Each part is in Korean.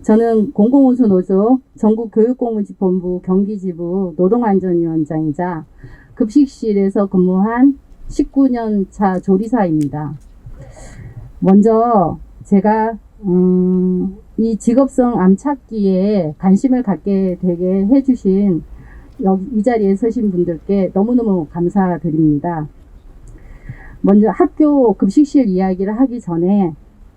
저는 공공운수노조 전국교육공무집본부 경기지부 노동안전위원장이자 급식실에서 근무한 19년 차 조리사입니다. 먼저 제가 이 직업성 암 찾기에 관심을 갖게 되게 해주신 이 자리에 서신 분들께 너무너무 감사드립니다. 먼저 학교 급식실 이야기를 하기 전에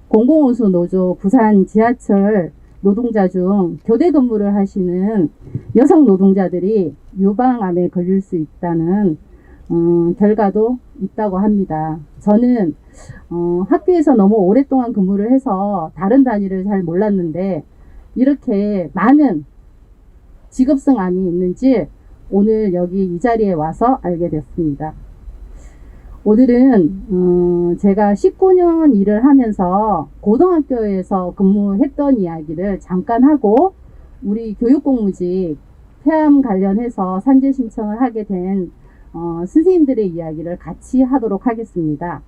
공공운수노조 부산 지하철 노동자 중 교대 근무를 하시는 여성 노동자들이 유방암에 걸릴 수 있다는 결과도 있다고 합니다. 저는 학교에서 너무 오랫동안 근무를 해서 다른 단위를 잘 몰랐는데 이렇게 많은 직업성 암이 있는지 오늘 여기 이 자리에 와서 알게 됐습니다. 오늘은 제가 19년 일을 하면서 고등학교에서 근무했던 이야기를 잠깐 하고 우리 교육공무직 폐암 관련해서 산재 신청을 하게 된 선생님들의 이야기를 같이 하도록 하겠습니다.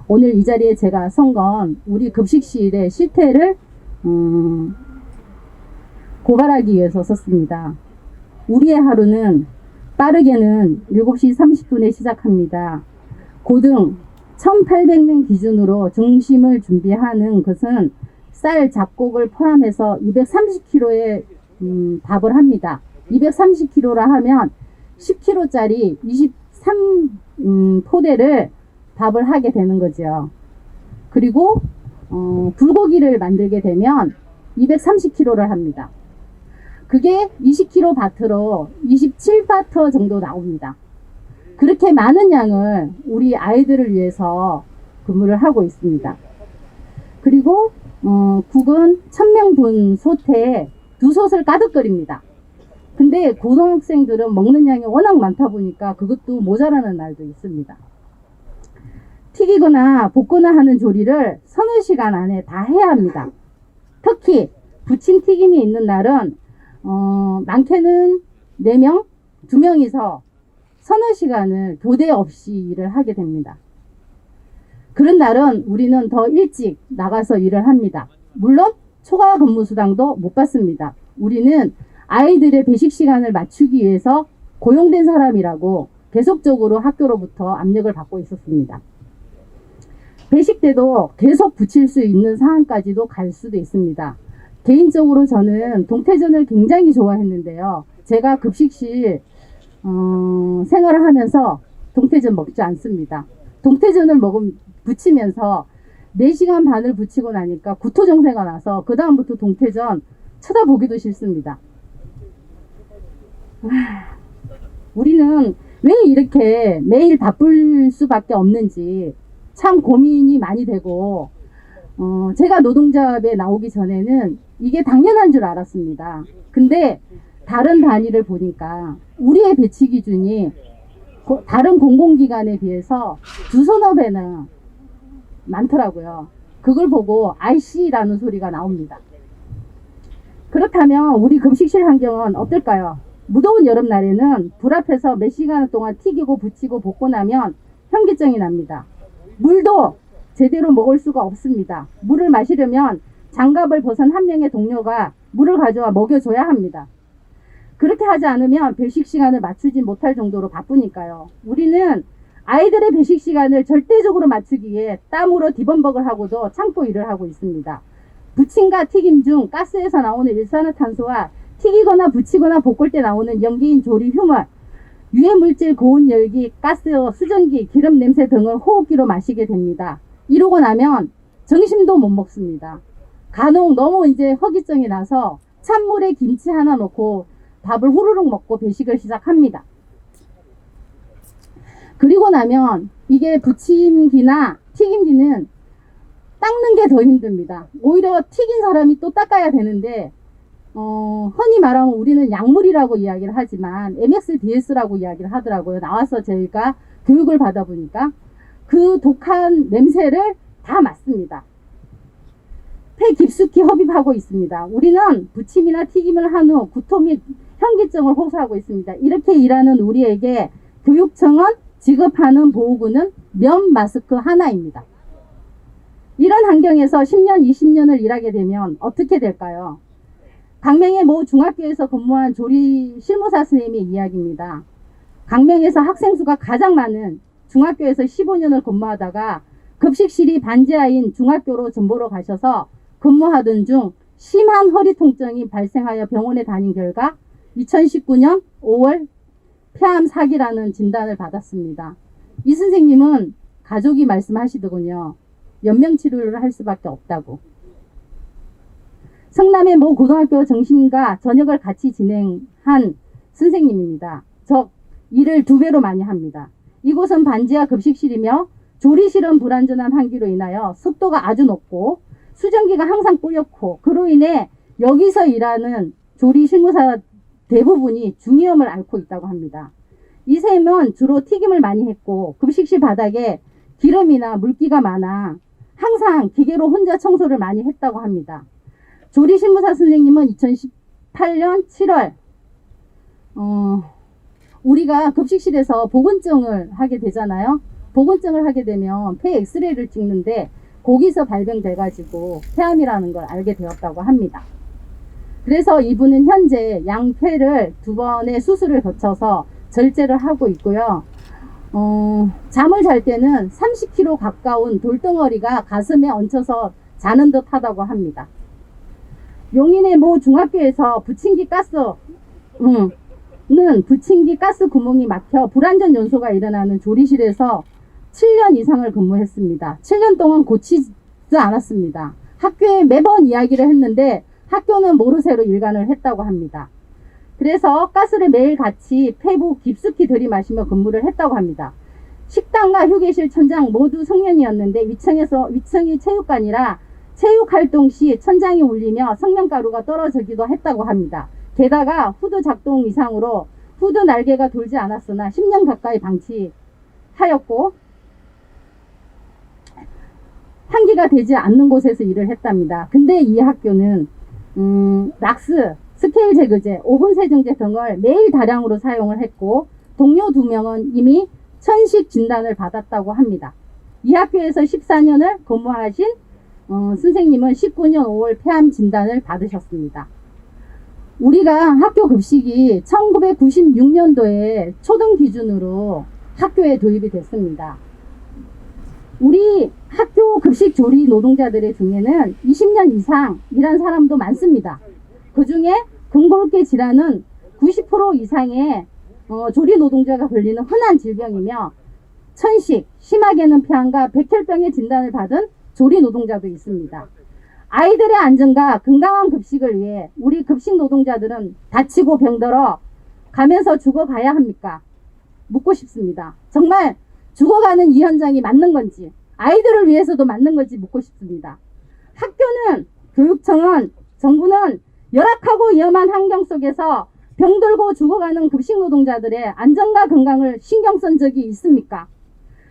오늘 이 자리에 제가 선 건 우리 급식실의 실태를 고발하기 위해서 썼습니다. 우리의 하루는 빠르게는 7시 30분에 시작합니다. 고등 1800명 기준으로 중심을 준비하는 것은 쌀 잡곡을 포함해서 230kg의 밥을 합니다. 230kg라 하면 10kg짜리 23포대를 밥을 하게 되는 거죠. 그리고 불고기를 만들게 되면 230kg를 합니다. 그게 20kg 바트로 27바트 정도 나옵니다. 그렇게 많은 양을 우리 아이들을 위해서 근무를 하고 있습니다. 그리고 국은 1000명분 솥에 2솥을 가득 끓입니다. 근데 고등학생들은 먹는 양이 워낙 많다 보니까 그것도 모자라는 날도 있습니다. 튀기거나 볶거나 하는 조리를 서너 시간 안에 다 해야 합니다. 특히 부침 튀김이 있는 날은 많게는 4명, 2명이서 서너 시간을 교대 없이 일을 하게 됩니다. 그런 날은 우리는 더 일찍 나가서 일을 합니다. 물론 초과 근무 수당도 못 받습니다. 우리는 아이들의 배식 시간을 맞추기 위해서 고용된 사람이라고 계속적으로 학교로부터 압력을 받고 있었습니다. 배식 때도 계속 붙일 수 있는 상황까지도 갈 수도 있습니다. 개인적으로 저는 동태전을 굉장히 좋아했는데요. 제가 급식실 생활을 하면서 동태전 먹지 않습니다. 동태전을 부치면서 4시간 반을 부치고 나니까 구토증세가 나서 그 다음부터 동태전 쳐다보기도 싫습니다. 우리는 왜 이렇게 매일 바쁠 수밖에 없는지 참 고민이 많이 되고 제가 노동조합에 나오기 전에는 이게 당연한 줄 알았습니다. 근데 다른 단위를 보니까 우리의 배치 기준이 다른 공공기관에 비해서 2서너 배나 많더라고요. 그걸 보고 아이씨라는 소리가 나옵니다. 그렇다면 우리 급식실 환경은 어떨까요? 무더운 여름날에는 불 앞에서 몇 시간 동안 튀기고 부치고 볶고 나면 현기증이 납니다. 물도 제대로 먹을 수가 없습니다. 물을 마시려면 장갑을 벗은 한 명의 동료가 물을 가져와 먹여줘야 합니다. 그렇게 하지 않으면 배식 시간을 맞추지 못할 정도로 바쁘니까요. 우리는 아이들의 배식 시간을 절대적으로 맞추기 위해 땀으로 디범벅을 하고도 참고 일을 하고 있습니다. 부침과 튀김 중 가스에서 나오는 일산화탄소와 튀기거나 부치거나 볶을 때 나오는 염기인 조리 흉물, 유해물질 고온 열기, 가스, 수증기, 기름 냄새 등을 호흡기로 마시게 됩니다. 이러고 나면 점심도 못 먹습니다. 간혹 너무 이제 허기증이 나서 찬물에 김치 하나 넣고 밥을 후루룩 먹고 배식을 시작합니다. 그리고 나면 이게 부침기나 튀김기는 닦는 게 더 힘듭니다. 오히려 튀긴 사람이 또 닦아야 되는데 흔히 말하면 우리는 약물이라고 이야기를 하지만 MXDS라고 이야기를 하더라고요. 나와서 저희가 교육을 받아보니까 그 독한 냄새를 다 맡습니다. 폐 깊숙이 흡입하고 있습니다. 우리는 부침이나 튀김을 한 후 구토 및 현기증을 호소하고 있습니다. 이렇게 일하는 우리에게 교육청은 지급하는 보호구는 면 마스크 하나입니다. 이런 환경에서 10년, 20년을 일하게 되면 어떻게 될까요? 강명의 모 중학교에서 근무한 조리 실무사 선생님의 이야기입니다. 강명에서 학생 수가 가장 많은 중학교에서 15년을 근무하다가 급식실이 반지하인 중학교로 전보로 가셔서 근무하던 중 심한 허리 통증이 발생하여 병원에 다닌 결과 2019년 5월 폐암 4기라는 진단을 받았습니다. 이 선생님은 가족이 말씀하시더군요. 연명치료를 할 수밖에 없다고. 성남의 모 고등학교 정심과 저녁을 같이 진행한 선생님입니다. 즉 일을 2배로 많이 합니다. 이곳은 반지하 급식실이며 조리실은 불안전한 환기로 인하여 습도가 아주 높고 수증기가 항상 뿌옇고 그로 인해 여기서 일하는 조리 실무사 대부분이 중이염을 앓고 있다고 합니다. 이 쌤은 주로 튀김을 많이 했고 급식실 바닥에 기름이나 물기가 많아 항상 기계로 혼자 청소를 많이 했다고 합니다. 조리 실무사 선생님은 2018년 7월 우리가 급식실에서 보건증을 하게 되잖아요. 보건증을 하게 되면 폐 엑스레이를 찍는데 거기서 발병돼가지고 폐암이라는 걸 알게 되었다고 합니다. 그래서 이분은 현재 양폐를 2번의 수술을 거쳐서 절제를 하고 있고요. 잠을 잘 때는 30kg 가까운 돌덩어리가 가슴에 얹혀서 자는 듯 하다고 합니다. 용인의 모 중학교에서 부침기 가스 구멍이 막혀 불안전 요소가 일어나는 조리실에서 7년 이상을 근무했습니다. 7년 동안 고치지 않았습니다. 학교에 매번 이야기를 했는데 학교는 모르쇠로 일관을 했다고 합니다. 그래서 가스를 매일 같이 폐부 깊숙이 들이마시며 근무를 했다고 합니다. 식당과 휴게실 천장 모두 성년이었는데 위층이 체육관이라 체육활동 시 천장이 울리며 성면가루가 떨어지기도 했다고 합니다. 게다가 후드 작동 이상으로 후드 날개가 돌지 않았으나 10년 가까이 방치하였고 환기가 되지 않는 곳에서 일을 했답니다. 근데 이 학교는 락스, 스케일 제거제, 오븐 세정제 등을 매일 다량으로 사용을 했고 동료 2명은 이미 천식 진단을 받았다고 합니다. 이 학교에서 14년을 근무하신 선생님은 19년 5월 폐암 진단을 받으셨습니다. 우리가 학교 급식이 1996년도에 초등 기준으로 학교에 도입이 됐습니다. 우리 학교 급식 조리 노동자들 중에는 20년 이상 일한 사람도 많습니다. 그 중에 근골계 질환은 90% 이상의 조리 노동자가 걸리는 흔한 질병이며 천식, 심하게는 폐암과 백혈병의 진단을 받은 조리 노동자도 있습니다. 아이들의 안전과 건강한 급식을 위해 우리 급식 노동자들은 다치고 병들어 가면서 죽어가야 합니까? 묻고 싶습니다. 정말 죽어가는 이 현장이 맞는 건지 아이들을 위해서도 맞는 건지 묻고 싶습니다. 학교는, 교육청은, 정부는 열악하고 위험한 환경 속에서 병들고 죽어가는 급식 노동자들의 안전과 건강을 신경 쓴 적이 있습니까?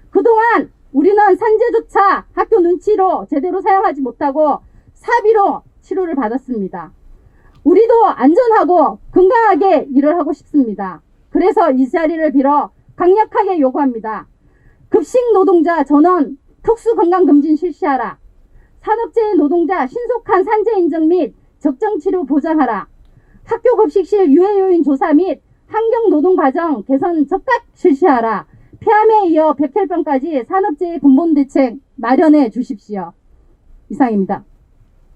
그동안 우리는 산재조차 학교 눈치로 제대로 사용하지 못하고 사비로 치료를 받았습니다. 우리도 안전하고 건강하게 일을 하고 싶습니다. 그래서 이 자리를 빌어 강력하게 요구합니다. 급식 노동자 전원 특수건강검진 실시하라. 산업재해 노동자 신속한 산재 인정 및 적정치료 보장하라. 학교 급식실 유해 요인 조사 및 환경노동과정 개선 적극 실시하라. 폐암에 이어 백혈병까지 산업재해 근본대책 마련해 주십시오. 이상입니다.